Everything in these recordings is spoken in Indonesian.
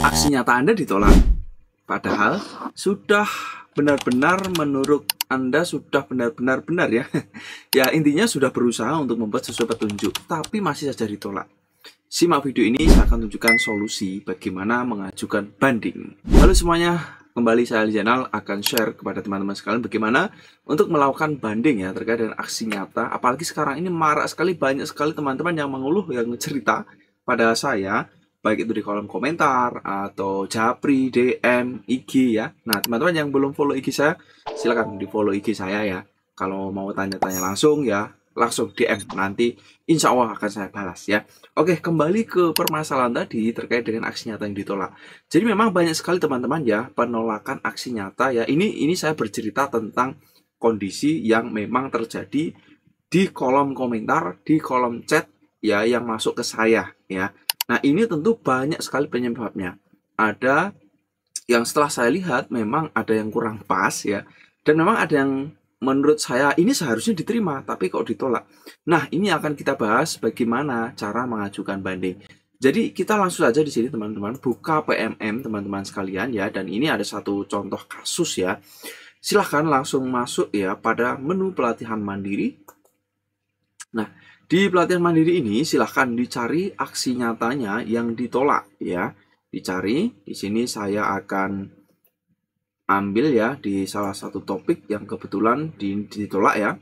aksi nyata Anda ditolak. Padahal sudah benar-benar menurut Anda sudah benar-benar benar ya. Ya intinya sudah berusaha untuk membuat sesuai petunjuk, tapi masih saja ditolak. Simak video ini, saya akan tunjukkan solusi bagaimana mengajukan banding. Halo semuanya, kembali saya Aljanal akan share kepada teman-teman sekalian bagaimana untuk melakukan banding ya terkait dengan aksi nyata. Apalagi sekarang ini marak sekali, banyak sekali teman-teman yang mengeluh, yang cerita pada saya, baik itu di kolom komentar atau japri, DM, IG ya. Nah teman-teman yang belum follow IG saya, silahkan di follow IG saya ya. Kalau mau tanya-tanya langsung ya, langsung DM, nanti insya Allah akan saya balas ya. Oke, kembali ke permasalahan tadi terkait dengan aksi nyata yang ditolak. Jadi memang banyak sekali teman-teman ya penolakan aksi nyata ya. Ini saya bercerita tentang kondisi yang memang terjadi di kolom komentar, di kolom chat ya yang masuk ke saya ya. Nah ini tentu banyak sekali penyebabnya. Ada yang setelah saya lihat memang ada yang kurang pas ya, dan memang ada yang menurut saya ini seharusnya diterima tapi kok ditolak. Nah ini akan kita bahas bagaimana cara mengajukan banding. Jadi kita langsung saja di sini teman-teman buka PMM teman-teman sekalian ya, dan ini ada satu contoh kasus ya. Silahkan langsung masuk ya pada menu pelatihan mandiri. Nah, di pelatihan mandiri ini silahkan dicari aksi nyatanya yang ditolak ya. Dicari, di sini saya akan ambil ya di salah satu topik yang kebetulan ditolak ya.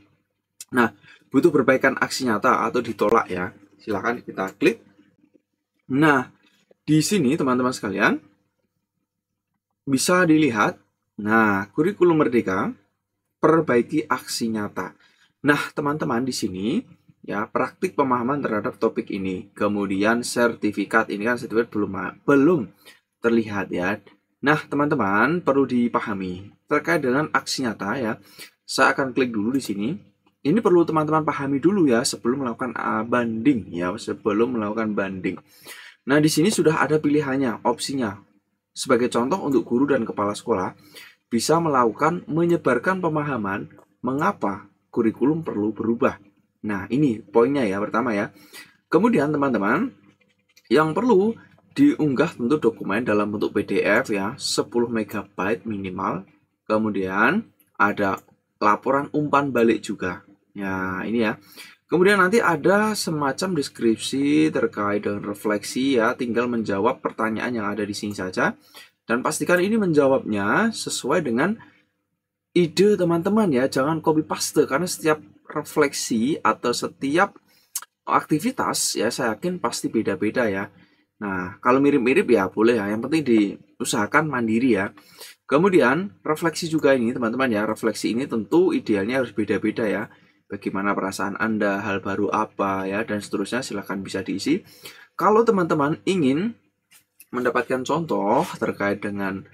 Nah, butuh perbaikan aksi nyata atau ditolak ya. Silahkan kita klik. Nah, di sini teman-teman sekalian bisa dilihat, nah, kurikulum merdeka perbaiki aksi nyata. Nah, teman-teman di sini ya praktik pemahaman terhadap topik ini, kemudian sertifikat ini kan sertifikat belum terlihat ya. Nah teman-teman perlu dipahami terkait dengan aksi nyata ya. Saya akan klik dulu di sini. Ini perlu teman-teman pahami dulu ya sebelum melakukan banding ya, sebelum melakukan banding. Nah di sini sudah ada pilihannya, opsinya. Sebagai contoh untuk guru dan kepala sekolah bisa melakukan menyebarkan pemahaman mengapa kurikulum perlu berubah. Nah, ini poinnya ya, pertama ya. Kemudian teman-teman, yang perlu diunggah tentu dokumen dalam bentuk PDF ya, 10 MB minimal. Kemudian ada laporan umpan balik juga. Ya, ini ya. Kemudian nanti ada semacam deskripsi terkait dengan refleksi ya, tinggal menjawab pertanyaan yang ada di sini saja. Dan pastikan ini menjawabnya sesuai dengan ide teman-teman ya, jangan copy paste karena setiap refleksi atau setiap aktivitas ya saya yakin pasti beda-beda ya. Nah, kalau mirip-mirip ya boleh ya, yang penting diusahakan mandiri ya. Kemudian refleksi juga ini teman-teman ya, refleksi ini tentu idealnya harus beda-beda ya. Bagaimana perasaan Anda, hal baru apa ya, dan seterusnya silahkan bisa diisi. Kalau teman-teman ingin mendapatkan contoh terkait dengan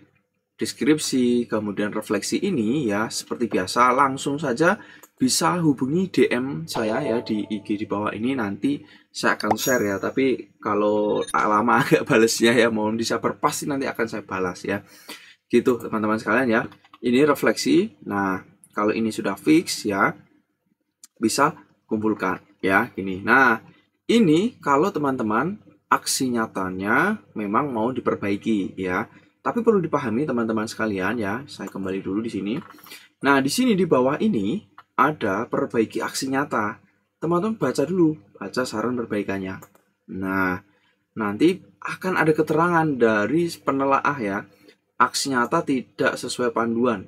deskripsi, kemudian refleksi ini ya seperti biasa langsung saja bisa hubungi DM saya ya di IG di bawah ini, nanti saya akan share ya, tapi kalau lama agak balesnya ya mohon disabar, pasti nanti akan saya balas ya. Gitu teman-teman sekalian ya. Ini refleksi. Nah, kalau ini sudah fix ya bisa kumpulkan ya gini. Nah, ini kalau teman-teman aksi nyatanya memang mau diperbaiki ya. Tapi perlu dipahami teman-teman sekalian ya, saya kembali dulu di sini. Nah, di sini di bawah ini ada perbaiki aksi nyata. Teman-teman baca dulu, baca saran perbaikannya. Nah, nanti akan ada keterangan dari penelaah ya. Aksi nyata tidak sesuai panduan.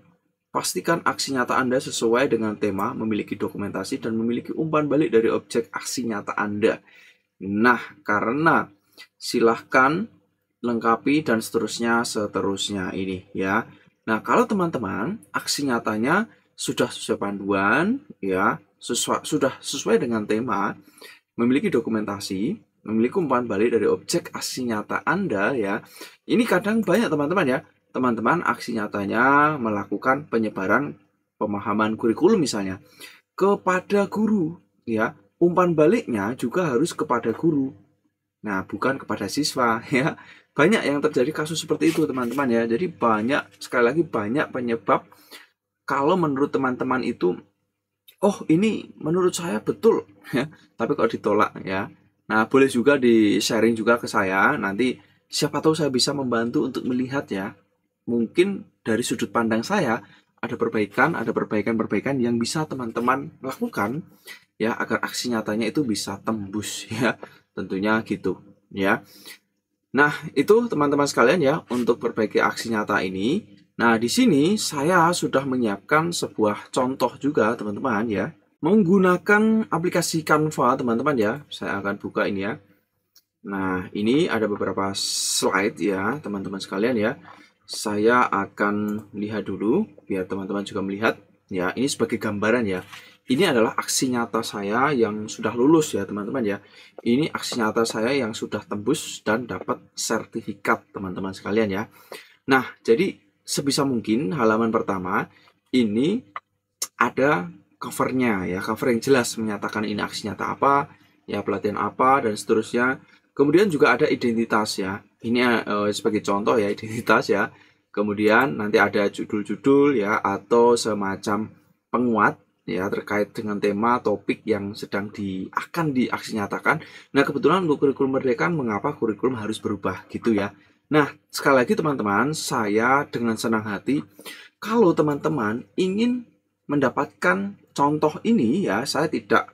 Pastikan aksi nyata Anda sesuai dengan tema, memiliki dokumentasi, dan memiliki umpan balik dari objek aksi nyata Anda. Nah, karena silahkan lengkapi dan seterusnya ini ya. Nah, kalau teman-teman aksi nyatanya sudah sesuai panduan ya, sudah sesuai dengan tema, memiliki dokumentasi, memiliki umpan balik dari objek aksi nyata Anda ya. Ini kadang banyak teman-teman ya. Teman-teman aksi nyatanya melakukan penyebaran pemahaman kurikulum misalnya kepada guru ya. Umpan baliknya juga harus kepada guru. Nah, bukan kepada siswa ya. Banyak yang terjadi kasus seperti itu teman-teman ya. Jadi banyak, sekali lagi banyak penyebab kalau menurut teman-teman itu, oh ini menurut saya betul ya, tapi kok ditolak ya. Nah, boleh juga di sharing juga ke saya, nanti siapa tahu saya bisa membantu untuk melihat ya, mungkin dari sudut pandang saya ada perbaikan-perbaikan yang bisa teman-teman lakukan ya agar aksi nyatanya itu bisa tembus ya, tentunya gitu ya. Nah, itu teman-teman sekalian ya untuk perbaiki aksi nyata ini. Nah, di sini saya sudah menyiapkan sebuah contoh juga teman-teman ya. Menggunakan aplikasi Canva teman-teman ya. Saya akan buka ini ya. Nah, ini ada beberapa slide ya teman-teman sekalian ya. Saya akan lihat dulu biar teman-teman juga melihat ya. Ini sebagai gambaran ya. Ini adalah aksi nyata saya yang sudah lulus ya teman-teman ya. Ini aksi nyata saya yang sudah tembus dan dapat sertifikat teman-teman sekalian ya. Nah, jadi sebisa mungkin halaman pertama ini ada covernya ya, cover yang jelas menyatakan ini aksi nyata apa, ya pelatihan apa dan seterusnya. Kemudian juga ada identitas ya. Ini sebagai contoh ya identitas ya. Kemudian nanti ada judul-judul ya atau semacam penguat ya terkait dengan tema topik yang sedang akan diaksi nyatakan. Nah, kebetulan untuk kurikulum merdeka mengapa kurikulum harus berubah gitu ya. Nah, sekali lagi teman-teman, saya dengan senang hati kalau teman-teman ingin mendapatkan contoh ini ya, saya tidak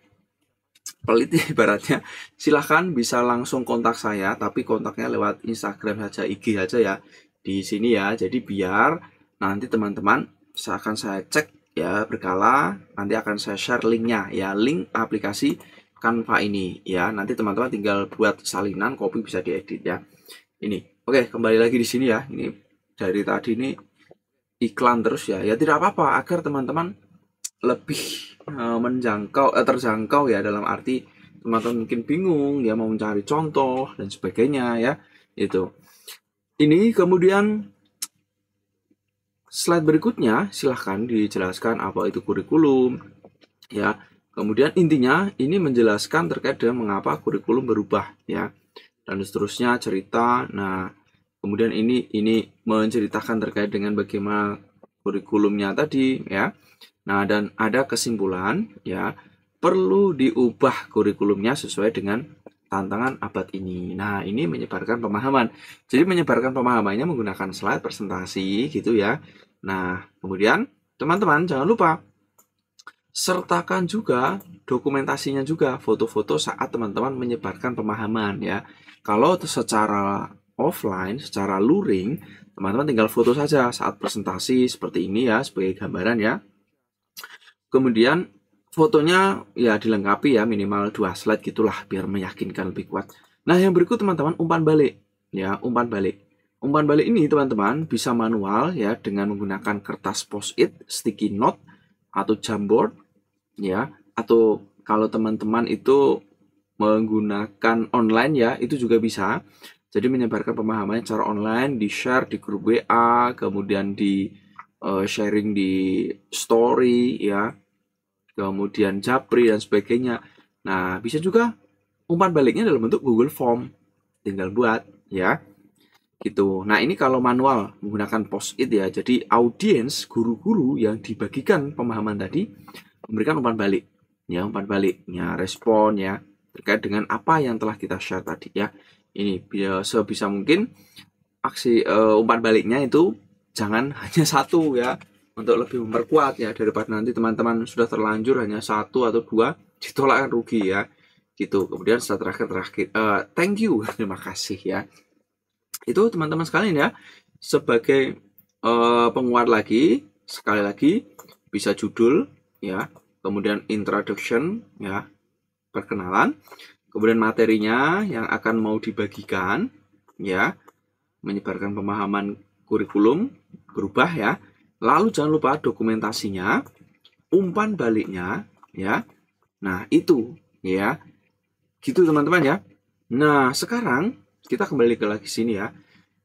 pelit ibaratnya, silahkan bisa langsung kontak saya, tapi kontaknya lewat Instagram saja, IG saja ya, di sini ya. Jadi biar nanti teman-teman akan saya cek ya berkala, nanti akan saya share linknya ya, link aplikasi Canva ini ya. Nanti teman-teman tinggal buat salinan, copy bisa diedit ya. Ini, oke kembali lagi di sini ya. Ini dari tadi ini iklan terus ya. Ya tidak apa-apa agar teman-teman lebih terjangkau ya, dalam arti teman-teman mungkin bingung ya mau mencari contoh dan sebagainya ya. Itu. Ini kemudian slide berikutnya silahkan dijelaskan apa itu kurikulum ya. Kemudian intinya ini menjelaskan terkait dengan mengapa kurikulum berubah ya. Dan seterusnya cerita. Nah, kemudian ini menceritakan terkait dengan bagaimana kurikulumnya tadi ya. Nah, dan ada kesimpulan ya, perlu diubah kurikulumnya sesuai dengan tantangan abad ini. Nah, ini menyebarkan pemahaman. Jadi menyebarkan pemahamannya menggunakan slide presentasi gitu ya. Nah, kemudian teman-teman jangan lupa sertakan juga dokumentasinya juga, foto-foto saat teman-teman menyebarkan pemahaman ya. Kalau secara offline, secara luring, teman-teman tinggal foto saja saat presentasi seperti ini ya, sebagai gambaran ya. Kemudian fotonya ya dilengkapi ya, minimal 2 slide gitulah biar meyakinkan lebih kuat. Nah, yang berikut teman-teman umpan balik ya, umpan balik. Umpan balik ini teman-teman bisa manual ya dengan menggunakan kertas post-it, sticky note atau jamboard ya, atau kalau teman-teman itu menggunakan online ya, itu juga bisa. Jadi menyebarkan pemahamannya secara online, di-share di grup WA, kemudian di sharing di story ya, kemudian japri dan sebagainya. Nah, bisa juga umpan baliknya dalam bentuk Google Form, tinggal buat ya gitu. Nah, ini kalau manual menggunakan post-it ya, jadi audiens guru-guru yang dibagikan pemahaman tadi memberikan umpan balik ya, respon ya terkait dengan apa yang telah kita share tadi ya. Ini sebisa mungkin aksi umpan baliknya itu jangan hanya satu ya, untuk lebih memperkuat ya, daripada nanti teman-teman sudah terlanjur hanya satu atau dua ditolak kan rugi ya gitu. Kemudian setelah terakhir thank you, terima kasih ya. Itu teman-teman sekalian ya, sebagai penguat lagi, sekali lagi bisa judul ya, kemudian introduction ya, perkenalan, kemudian materinya yang akan mau dibagikan ya, menyebarkan pemahaman kurikulum berubah ya. Lalu jangan lupa dokumentasinya, umpan baliknya ya. Nah, itu ya. Gitu teman-teman ya. Nah, sekarang kita kembali ke lagi sini ya.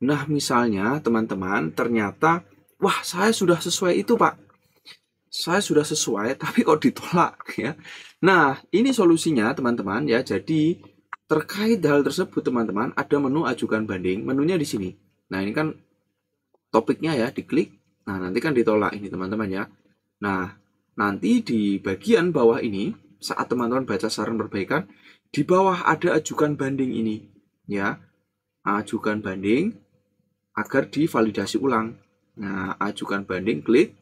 Nah, misalnya teman-teman ternyata wah, saya sudah sesuai itu, Pak. Saya sudah sesuai tapi kok ditolak ya. Nah, ini solusinya teman-teman ya. Jadi terkait hal tersebut teman-teman ada menu ajukan banding, menunya di sini. Nah, ini kan topiknya ya, diklik. Nah, nanti kan ditolak ini teman-teman ya. Nah, nanti di bagian bawah ini saat teman-teman baca saran perbaikan, di bawah ada ajukan banding ini ya. ajukan banding agar divalidasi ulang. Nah, ajukan banding, klik.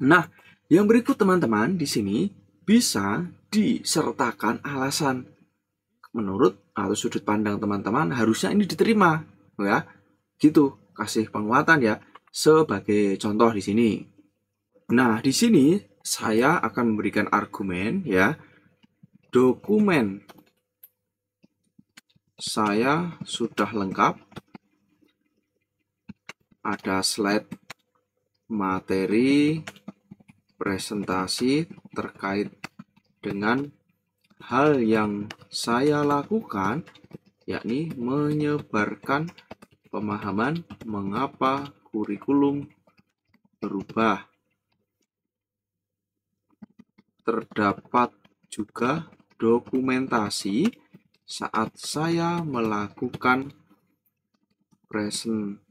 Nah, yang berikut teman-teman di sini bisa disertakan alasan. Menurut atau sudut pandang teman-teman harusnya ini diterima, ya. Gitu, kasih penguatan ya. Sebagai contoh di sini. Nah, di sini saya akan memberikan argumen ya. Dokumen saya sudah lengkap. Ada slide materi presentasi terkait dengan hal yang saya lakukan, yakni menyebarkan pemahaman mengapa kurikulum berubah. Terdapat juga dokumentasi saat saya melakukan presentasi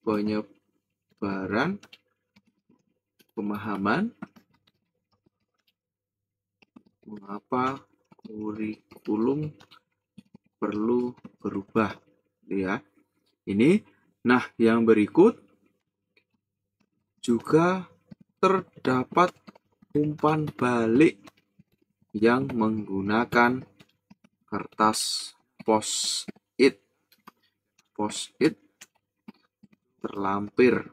penyebaran pemahaman mengapa kurikulum perlu berubah, ya. Ini, nah yang berikut juga terdapat umpan balik yang menggunakan kertas post-it. Post-it terlampir.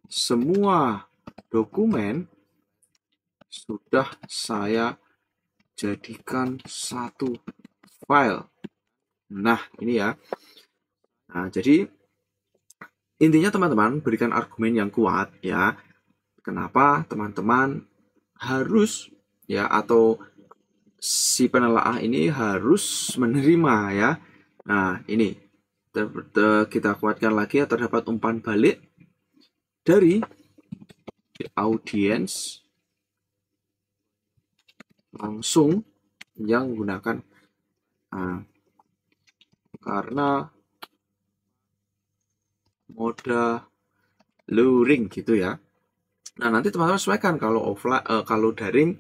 Semua dokumen sudah saya jadikan satu file. Nah, ini ya. Nah, jadi intinya teman-teman berikan argumen yang kuat ya. Kenapa teman-teman harus ya atau si penelaah ini harus menerima ya. Nah, ini kita kuatkan lagi ya, terdapat umpan balik dari audiens langsung yang menggunakan karena moda luring gitu ya. Nah, nanti teman-teman sesuaikan kalau offline kalau daring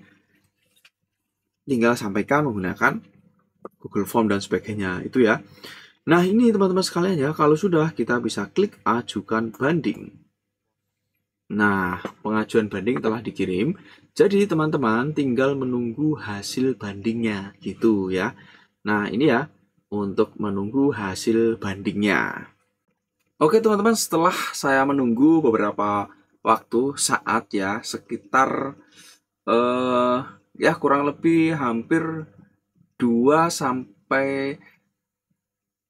tinggal sampaikan menggunakan Google Form dan sebagainya itu ya. Nah, ini teman-teman sekalian ya, kalau sudah kita bisa klik ajukan banding. Nah, pengajuan banding telah dikirim. Jadi teman-teman tinggal menunggu hasil bandingnya gitu ya. Nah, ini ya untuk menunggu hasil bandingnya. Oke teman-teman, setelah saya menunggu beberapa waktu saat ya, sekitar ya kurang lebih hampir 2 sampai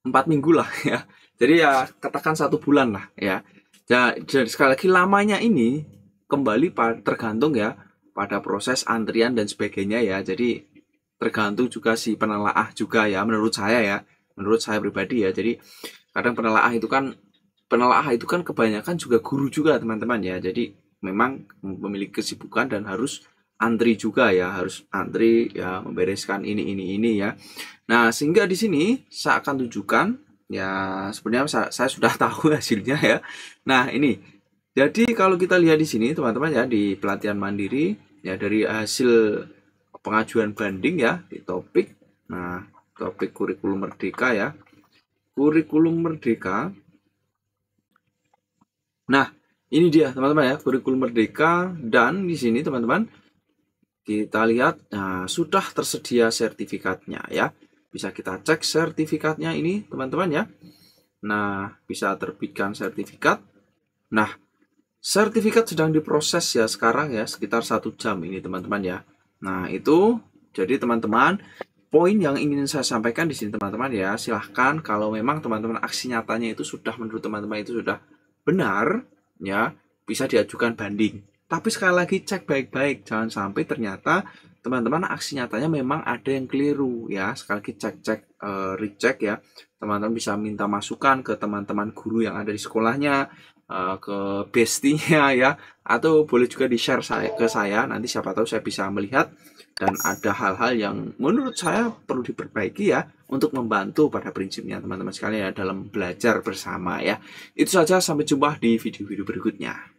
4 minggu lah ya. Jadi ya katakan 1 bulan lah ya. Jadi sekali lagi lamanya ini kembali tergantung ya pada proses antrian dan sebagainya ya. Jadi tergantung juga si penelaah juga ya, menurut saya pribadi ya. Jadi kadang penelaah itu kan kebanyakan juga guru juga teman-teman ya. Jadi memang memiliki kesibukan dan harus antri juga ya, harus antri ya membereskan ini ya. Nah, sehingga di sini saya akan tunjukkan ya, sebenarnya saya sudah tahu hasilnya ya. Nah, ini. Jadi kalau kita lihat di sini teman-teman ya, di pelatihan mandiri ya, dari hasil pengajuan banding ya di topik. Nah, topik kurikulum merdeka ya. Kurikulum merdeka. Nah, ini dia teman-teman ya, kurikulum merdeka, dan di sini teman-teman kita lihat sudah tersedia sertifikatnya ya. Bisa kita cek sertifikatnya ini teman-teman ya. Nah, bisa terbitkan sertifikat. Nah, sertifikat sedang diproses ya sekarang ya, sekitar 1 jam ini teman-teman ya. Nah, itu jadi teman-teman, poin yang ingin saya sampaikan di sini teman-teman ya, silahkan kalau memang teman-teman aksi nyatanya itu sudah menurut teman-teman itu sudah benar ya, bisa diajukan banding. Tapi sekali lagi cek baik-baik, jangan sampai ternyata teman-teman aksi nyatanya memang ada yang keliru ya. Sekali lagi cek recheck ya. Teman-teman bisa minta masukan ke teman-teman guru yang ada di sekolahnya, ke bestinya ya, atau boleh juga di-share ke saya, nanti siapa tahu saya bisa melihat dan ada hal-hal yang menurut saya perlu diperbaiki ya, untuk membantu pada prinsipnya teman-teman sekalian ya, dalam belajar bersama ya. Itu saja, sampai jumpa di video-video berikutnya.